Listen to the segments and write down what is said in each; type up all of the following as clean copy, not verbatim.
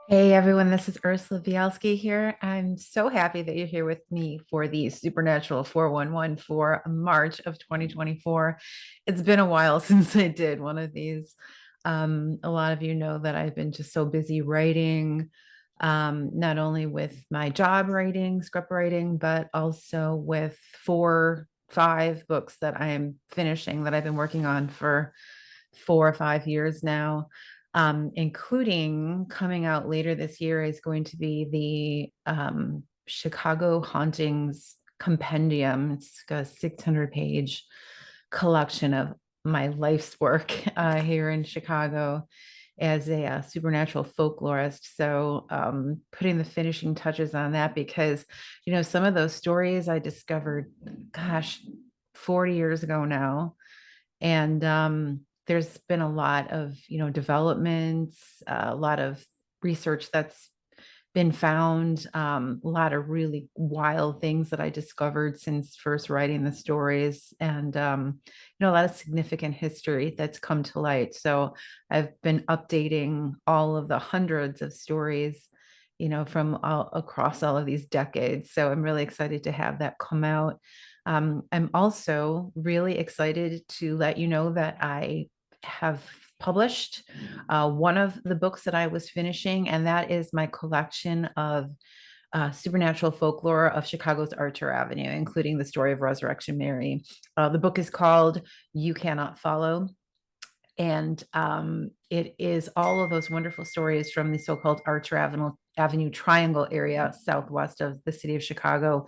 Hey everyone, this is Ursula Bielski here. I'm so happy that you're here with me for the Supernatural 411 for March of 2024. It's been a while since I did one of these. A lot of you know that I've been just so busy writing, not only with my job writing, script writing, but also with four, five books that I am finishing that I've been working on for 4 or 5 years now, including coming out later this year is going to be the Chicago Hauntings Compendium. It's a 600-page collection of my life's work here in Chicago as a supernatural folklorist. So, putting the finishing touches on that because, some of those stories I discovered, gosh, 40 years ago now, and there's been a lot of developments, a lot of research that's been found, a lot of really wild things that I discovered since first writing the stories, and a lot of significant history that's come to light. So I've been updating all of the hundreds of stories, from all across all of these decades. So I'm really excited to have that come out. I'm also really excited to let you know that I have published one of the books that I was finishing, and that is my collection of supernatural folklore of Chicago's Archer Avenue, including the story of Resurrection Mary. The book is called You Cannot Follow. And it is all of those wonderful stories from the so-called Archer Avenue Triangle area southwest of the city of Chicago.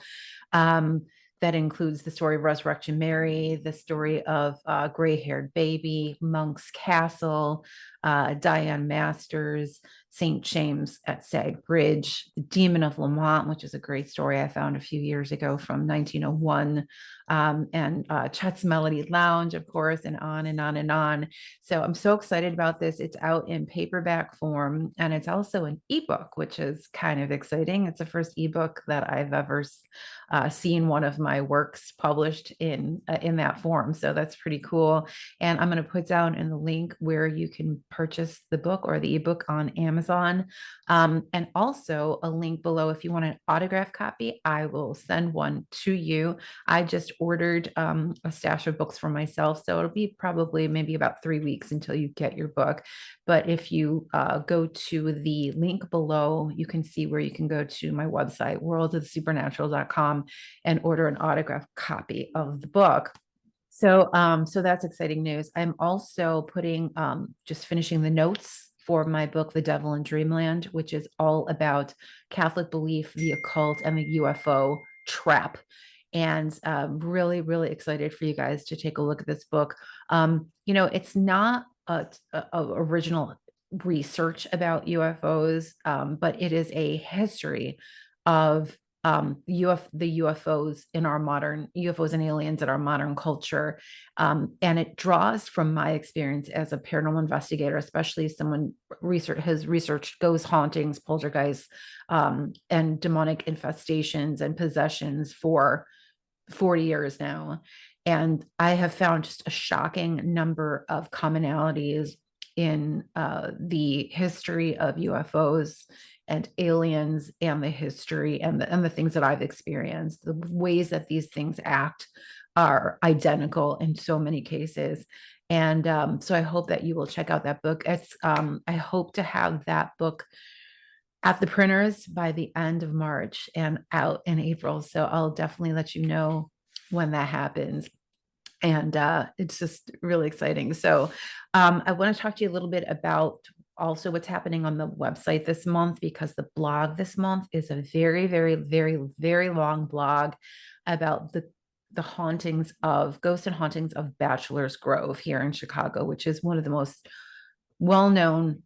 Um, that includes the story of Resurrection Mary, the story of Gray Haired Baby, Monk's Castle, Diane Masters, St. James at Sag Bridge, The Demon of Lamont, which is a great story I found a few years ago from 1901, and Chet's Melody Lounge, of course, and on and on and on. So I'm so excited about this. It's out in paperback form, and it's also an ebook, which is kind of exciting. It's the first ebook that I've ever seen one of my works published in that form. So that's pretty cool. And I'm going to put down in the link where you can purchase the book or the ebook on Amazon, and also a link below if you want an autograph copy. I will send one to you. I just ordered a stash of books for myself, so it'll be probably maybe about 3 weeks until you get your book. But if you go to the link below, you can see where you can go to my website, worldofthesupernatural.com, and order an autographed copy of the book. So that's exciting news. I'm also just finishing the notes for my book, The Devil in Dreamland, which is all about Catholic belief, the occult, and the UFO trap. And really, really excited for you guys to take a look at this book. It's not a original research about UFOs, but it is a history of the UFOs in our modern UFOs and aliens in our modern culture. And it draws from my experience as a paranormal investigator, especially someone has researched ghost hauntings, poltergeists, and demonic infestations and possessions for 40 years now. And I have found just a shocking number of commonalities in the history of UFOs and aliens, and the history and the things that I've experienced. The ways that these things act are identical in so many cases. And so I hope that you will check out that book. I hope to have that book at the printers by the end of March and out in April. So I'll definitely let you know when that happens. And it's just really exciting. So I want to talk to you a little bit about also what's happening on the website this month, because the blog this month is a very, very, very, very long blog about the hauntings of ghosts and hauntings of Bachelors Grove here in Chicago, which is one of the most well-known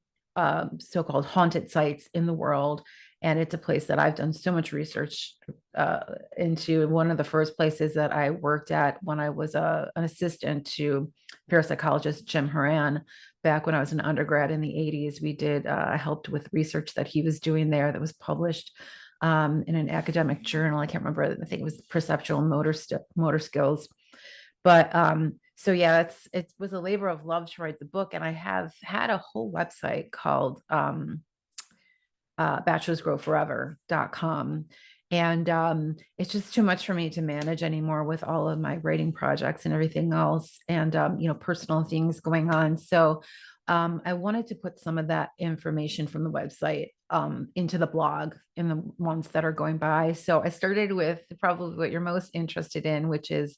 so-called haunted sites in the world. And it's a place that I've done so much research into. One of the first places that I worked at when I was an assistant to parapsychologist Jim Horan back when I was an undergrad in the 80s. I helped with research that he was doing there that was published in an academic journal. I can't remember. I think it was Perceptual Motor Skills. But so yeah, it was a labor of love to write the book, and I have had a whole website called bachelorsgroveforever.com. And it's just too much for me to manage anymore with all of my writing projects and everything else, and personal things going on. So I wanted to put some of that information from the website into the blog in the ones that are going by. So I started with probably what you're most interested in, which is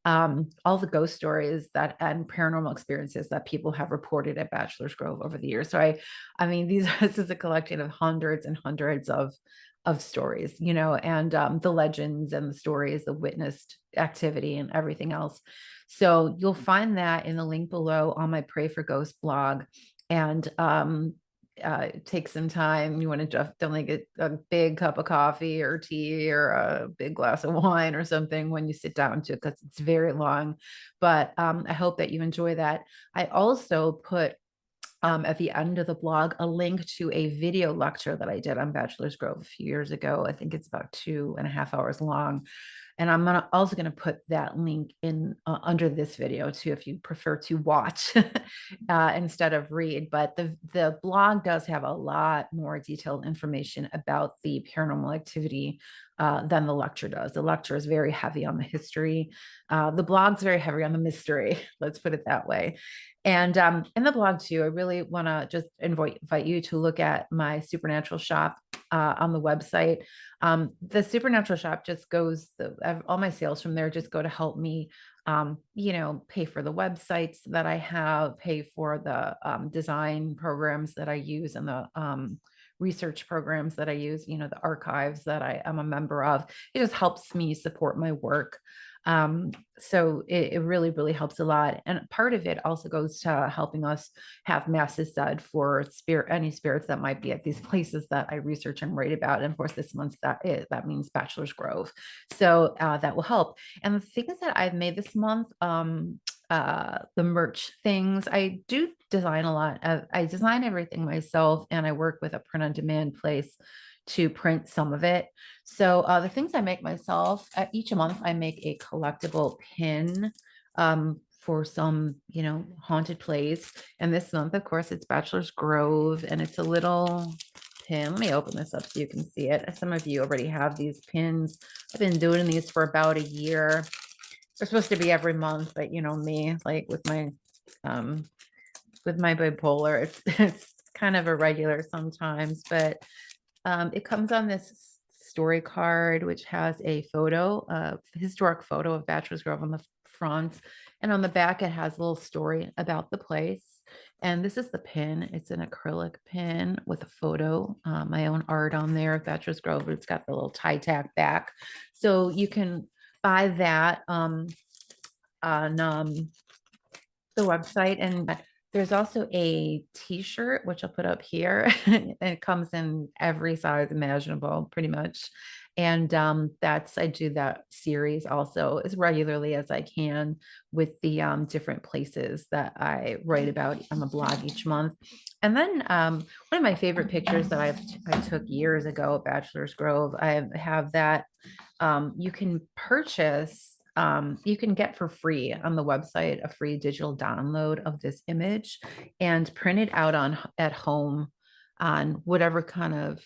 all the ghost stories that and paranormal experiences that people have reported at Bachelors Grove over the years. So I mean, this is a collection of hundreds and hundreds of stories, and the legends and the stories, the witnessed activity and everything else. So you'll find that in the link below on my Pray for Ghosts blog. And take some time. You want to just definitely get a big cup of coffee or tea or a big glass of wine or something when you sit down to it, because it's very long. But I hope that you enjoy that. I also put at the end of the blog a link to a video lecture that I did on Bachelor's Grove a few years ago. I think it's about 2.5 hours long. And I'm also going to put that link in under this video too, if you prefer to watch instead of read. But the blog does have a lot more detailed information about the paranormal activity than the lecture does. The lecture is very heavy on the history. The blog's very heavy on the mystery. Let's put it that way. And in the blog too, I really want to just invite you to look at my Supernatural shop on the website. The Supernatural shop just goes, all my sales from there just go to help me, pay for the websites that I have, pay for the design programs that I use, and the research programs that I use, the archives that I am a member of. It just helps me support my work. So it really, really helps a lot. And part of it also goes to helping us have masses said for any spirits that might be at these places that I research and write about. And of course, this month that means Bachelor's Grove. So that will help. And the things that I've made this month, the merch things, I do design a lot. I design everything myself, and I work with a print on demand place to print some of it. So the things I make myself, each month I make a collectible pin for some, haunted place. And this month, of course, it's Bachelor's Grove, and it's a little pin. Let me open this up so you can see it. Some of you already have these pins. I've been doing these for about a year. They're supposed to be every month, but me, like with my bipolar, it's kind of irregular sometimes, but it comes on this story card, which has a historic photo of Bachelor's Grove on the front. And on the back, it has a little story about the place. And this is the pin. It's an acrylic pin with a photo, my own art on there of Bachelor's Grove. It's got the little tie tack back. So you can buy that on the website. And there's also a t-shirt, which I'll put up here. And it comes in every size imaginable, pretty much. And I do that series also as regularly as I can with the different places that I write about on the blog each month. And then one of my favorite pictures that I took years ago at Bachelor's Grove, I have that you can purchase, you can get for free on the website a free digital download of this image and print it out at home on whatever kind of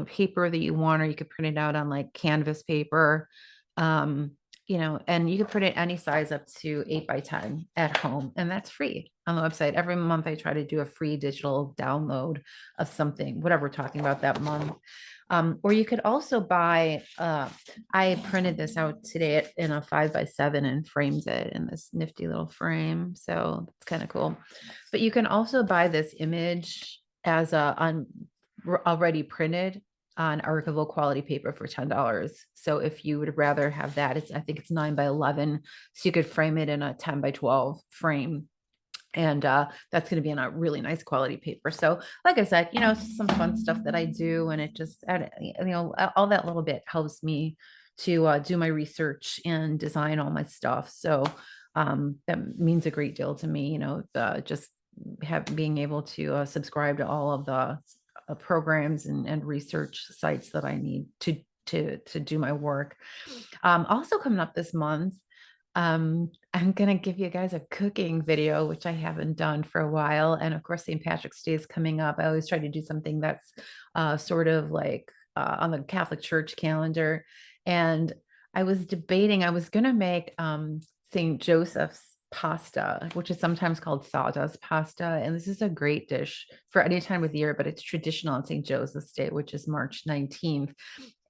paper that you want, or you could print it out on like canvas paper, and you can print it any size up to 8 by 10 at home, and that's free on the website. Every month I try to do a free digital download of something, whatever we're talking about that month. Or you could also buy, I printed this out today in a 5 by 7 and framed it in this nifty little frame. So it's kind of cool. But you can also buy this image as already printed on archival quality paper for $10. So if you would rather have that, I think it's 9 by 11. So you could frame it in a 10 by 12 frame. And that's going to be on a really nice quality paper. So like I said, some fun stuff that I do, and it just, all that little bit helps me to do my research and design all my stuff. So that means a great deal to me, just being able to subscribe to all of the programs and research sites that I need to do my work. Also coming up this month, I'm gonna give you guys a cooking video, which I haven't done for a while. And of course, St. Patrick's Day is coming up. I always try to do something that's sort of like on the Catholic Church calendar. And I was debating, I was gonna make St. Joseph's pasta, which is sometimes called sawdust pasta. And this is a great dish for any time of the year, but it's traditional on St. Joseph's Day, which is March 19th.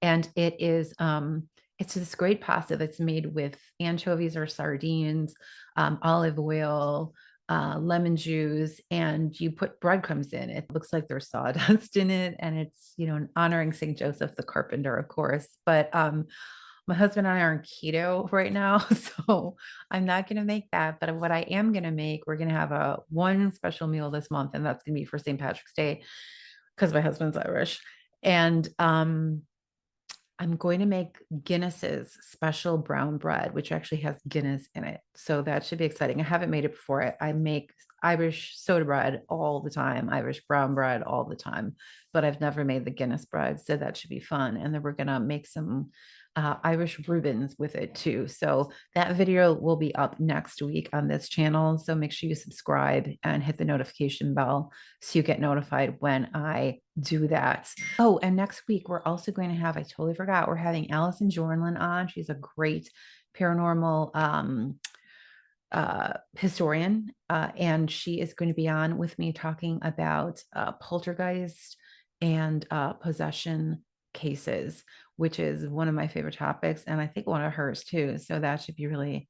And it's this great pasta that's made with anchovies or sardines, olive oil, lemon juice, and you put breadcrumbs in. It looks like there's sawdust in it, and it's honoring Saint Joseph the Carpenter, of course. But my husband and I are on keto right now, so I'm not going to make that. But what I am going to make, we're going to have a one special meal this month, and that's going to be for St. Patrick's Day because my husband's Irish, and I'm going to make Guinness's special brown bread, which actually has Guinness in it. So that should be exciting. I haven't made it before. I make Irish soda bread all the time, Irish brown bread all the time, but I've never made the Guinness bread. So that should be fun. And then we're going to make some Irish Rubens with it too. So that video will be up next week on this channel. So make sure you subscribe and hit the notification bell so you get notified when I do that. Oh, and next week we're also going to have, I totally forgot, we're having Allison Jornlin on. She's a great paranormal historian, and she is going to be on with me talking about poltergeist and possession cases, which is one of my favorite topics, and I think one of hers too. So that should be really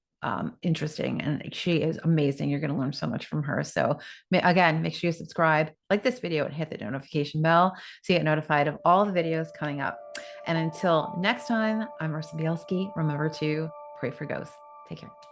interesting. And she is amazing. You're going to learn so much from her. So again, make sure you subscribe, like this video, and hit the notification bell so you get notified of all the videos coming up. And until next time, I'm Ursula Bielski. Remember to pray for ghosts. Take care.